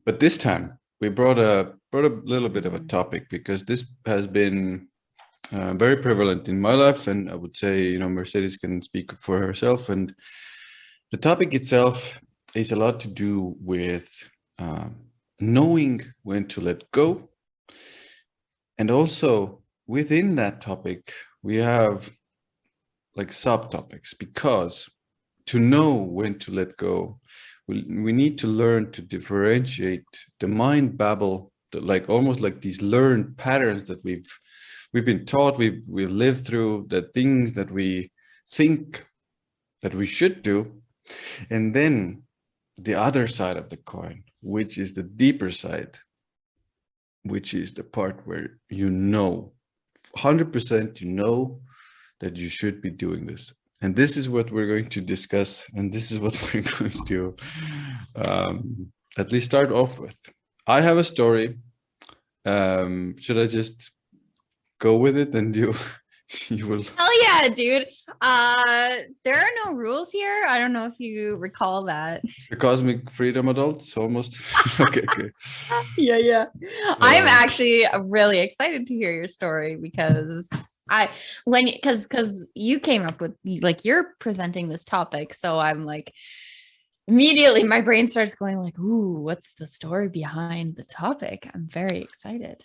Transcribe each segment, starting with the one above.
But this time we brought a little bit of a topic because this has been very prevalent in my life, and I would say, Mercedes can speak for herself. And the topic itself is a lot to do with knowing when to let go. And also within that topic, we have like subtopics, because to know when to let go, we need to learn to differentiate the mind babble, like almost like these learned patterns that we've been taught, we've lived through, the things that we think that we should do, and then the other side of the coin, which is the deeper side, which is the part where 100% that you should be doing this. And this is what we're going to discuss, and this is what we're going to at least start off with. I have a story. Should I just go with it, and you will? Hell yeah, dude. There are no rules here. I don't know if you recall that. The Cosmic Freedom Adults, almost. Okay. Yeah. I'm actually really excited to hear your story because you came up with, like, you're presenting this topic, so I'm like, immediately my brain starts going like, ooh, what's the story behind the topic? I'm very excited.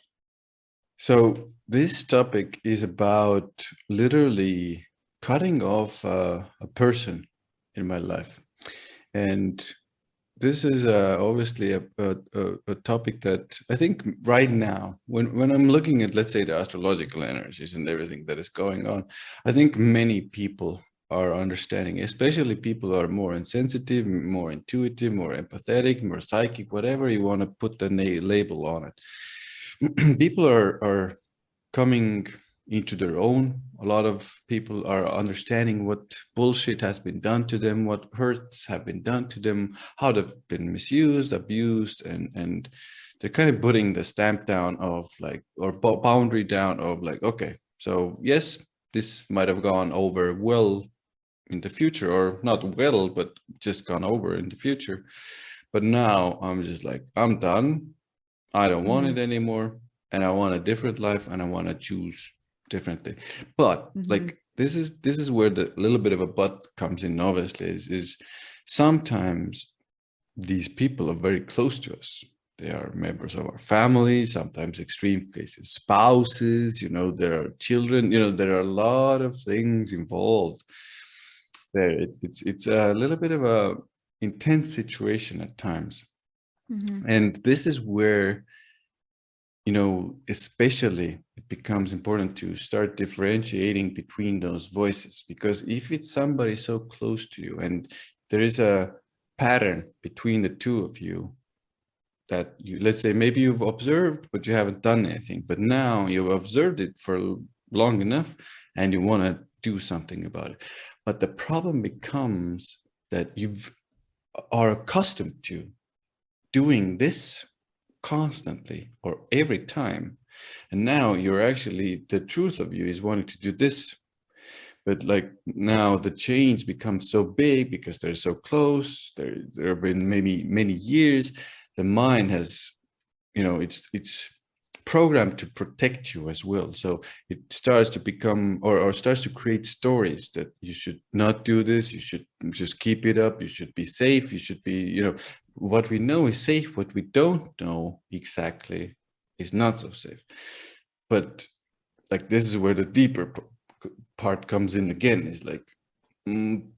So this topic is about literally cutting off a person in my life. And this is obviously a topic that I think right now, when I'm looking at, let's say, the astrological energies and everything that is going on, I think many people are understanding, especially people who are more insensitive, more intuitive, more empathetic, more psychic, whatever you want to put the label on it. People are coming into their own. A lot of people are understanding what bullshit has been done to them, what hurts have been done to them, how they've been misused, abused, and they're kind of putting the stamp down of like, or boundary down of like, okay, so yes, this might have gone over well in the future, or not well, but just gone over in the future. But now I'm just like, I'm done. I don't want it anymore, and I want a different life, and I want to choose differently. But like, this is where the little bit of a but comes in, obviously, is sometimes these people are very close to us. They are members of our family, sometimes extreme cases, spouses, there are children, there are a lot of things involved there. It's a little bit of a intense situation at times. And this is where, especially it becomes important to start differentiating between those voices, because if it's somebody so close to you and there is a pattern between the two of you that you, let's say, maybe you've observed, but you haven't done anything, but now you've observed it for long enough and you want to do something about it. But the problem becomes that you are accustomed to doing this constantly or every time, and now you're actually, the truth of you is wanting to do this, but like now the change becomes so big because they're so close. There have been maybe many years. The mind has, it's programmed to protect you as well, so it starts to become, or starts to create stories that you should not do this, you should just keep it up, you should be safe, you should be, what we know is safe, what we don't know exactly is not so safe. But like, this is where the deeper part comes in again, is like,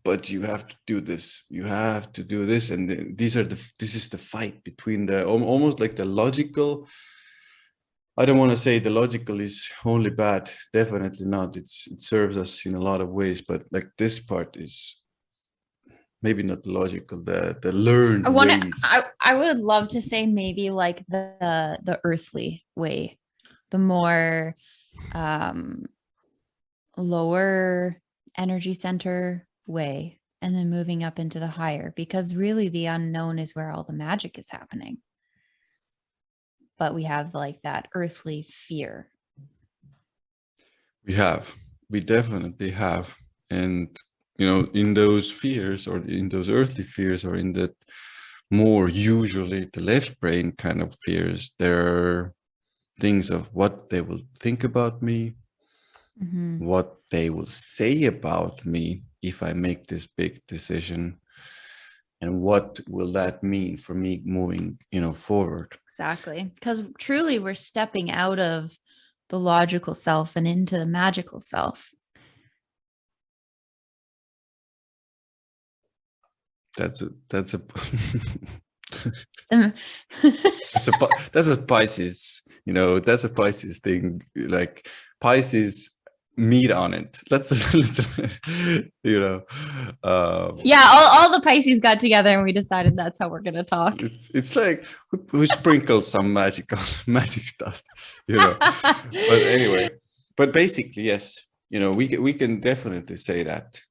but you have to do this, you have to do this, and this is the fight between the almost like the logical. I don't want to say the logical is only bad, definitely not. It serves us in a lot of ways, but like, this part is maybe not the logical, the learned ways. I would love to say maybe like the earthly way, the more lower energy center way, and then moving up into the higher, because really the unknown is where all the magic is happening. But we have like that earthly fear. We definitely have. And in those fears, or in those earthly fears, or in that more usually the left brain kind of fears. There are things of what they will think about me, what they will say about me if I make this big decision, and what will that mean for me moving, forward. Exactly. Because truly we're stepping out of the logical self and into the magical self. That's a that's a Mm. that's a Pisces, that's a Pisces thing. Like Pisces meat on it. Let's Yeah, all the Pisces got together and we decided that's how we're gonna talk. it's like we sprinkle some magic dust, But anyway, but basically, yes, we can definitely say that,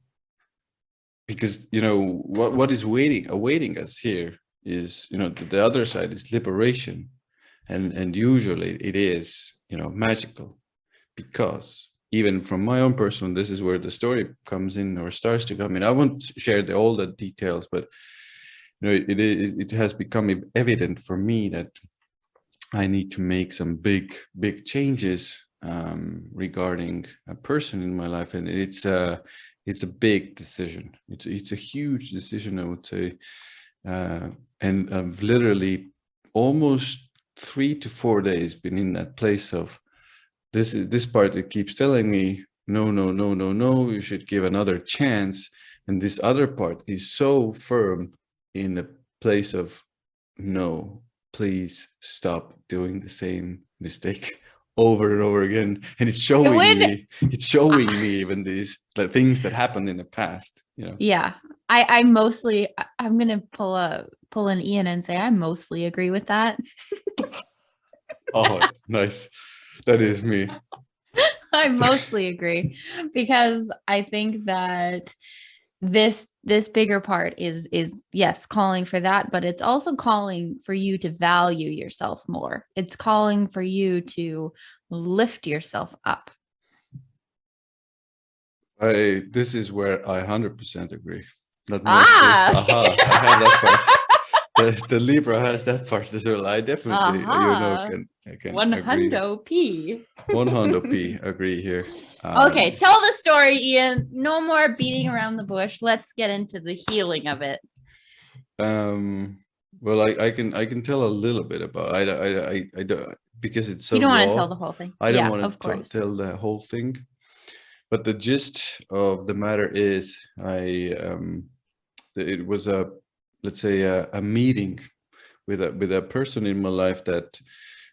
because what is awaiting us here is, the other side is liberation, and usually it is, magical, because even from my own personal, this is where the story comes in, or starts to come in. I won't share all the details, but it has become evident for me that I need to make some big changes regarding a person in my life, and it's a big decision. It's a huge decision, I would say, and I've literally almost 3 to 4 days been in that place of this part that keeps telling me no, no, no, no, no, you should give another chance, and this other part is so firm in the place of no, please stop doing the same mistake over and over again. And it's showing me even these things that happened in the past, Yeah. I'm gonna pull an Ian and say I mostly agree with that. Oh, nice. That is me. I mostly agree, because I think that this bigger part is yes, calling for that, but it's also calling for you to value yourself more. It's calling for you to lift yourself up. This is where I 100% agree. Not Ah, I have that part. The Libra has that part as well. I definitely, I can one agree. hundo p. 100 p. Agree here. Okay, tell the story, Ian. No more beating around the bush. Let's get into the healing of it. Well, I can tell a little bit about. I don't, because it's so you don't raw. want to tell the whole thing. I don't yeah, want of to course. tell the whole thing. But the gist of the matter is, it was let's say a meeting with a person in my life that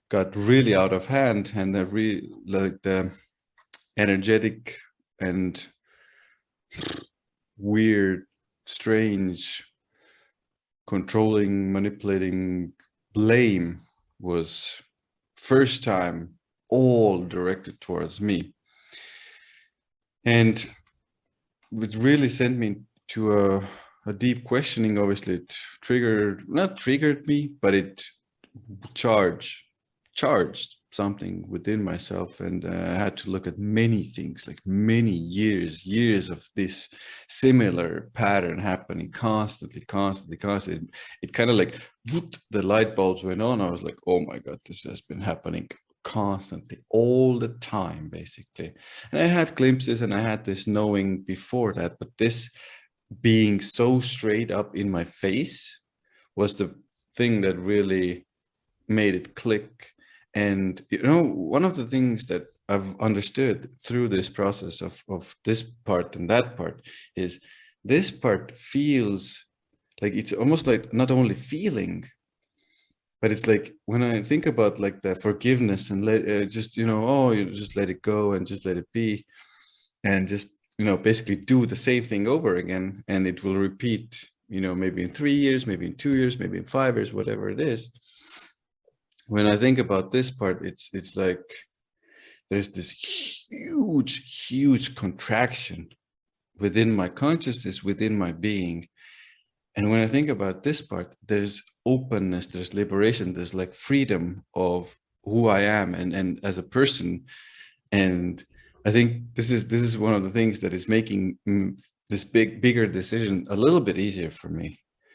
got really out of hand, and the energetic and weird, strange, controlling, manipulating blame was first time all directed towards me. And it really sent me to a deep questioning. Obviously, it not triggered me, but it charged something within myself, and I had to look at many things, like many years of this similar pattern happening constantly. It kind of like whoop, the light bulbs went on. I was like, oh my god, this has been happening constantly all the time, basically. And I had glimpses and I had this knowing before that, but this being so straight up in my face was the thing that really made it click. And one of the things that I've understood through this process of this part and that part is, this part feels like it's almost like not only feeling, but it's like when I think about like the forgiveness and just you just let it go and just let it be, and just basically do the same thing over again, and it will repeat, maybe in 3 years, maybe in 2 years, maybe in 5 years, whatever it is. When I think about this part, it's like there's this huge contraction within my consciousness, within my being. And when I think about this part, there's openness, there's liberation, there's like freedom of who I am and as a person. And I think this is one of the things that is making this bigger decision a little bit easier for me.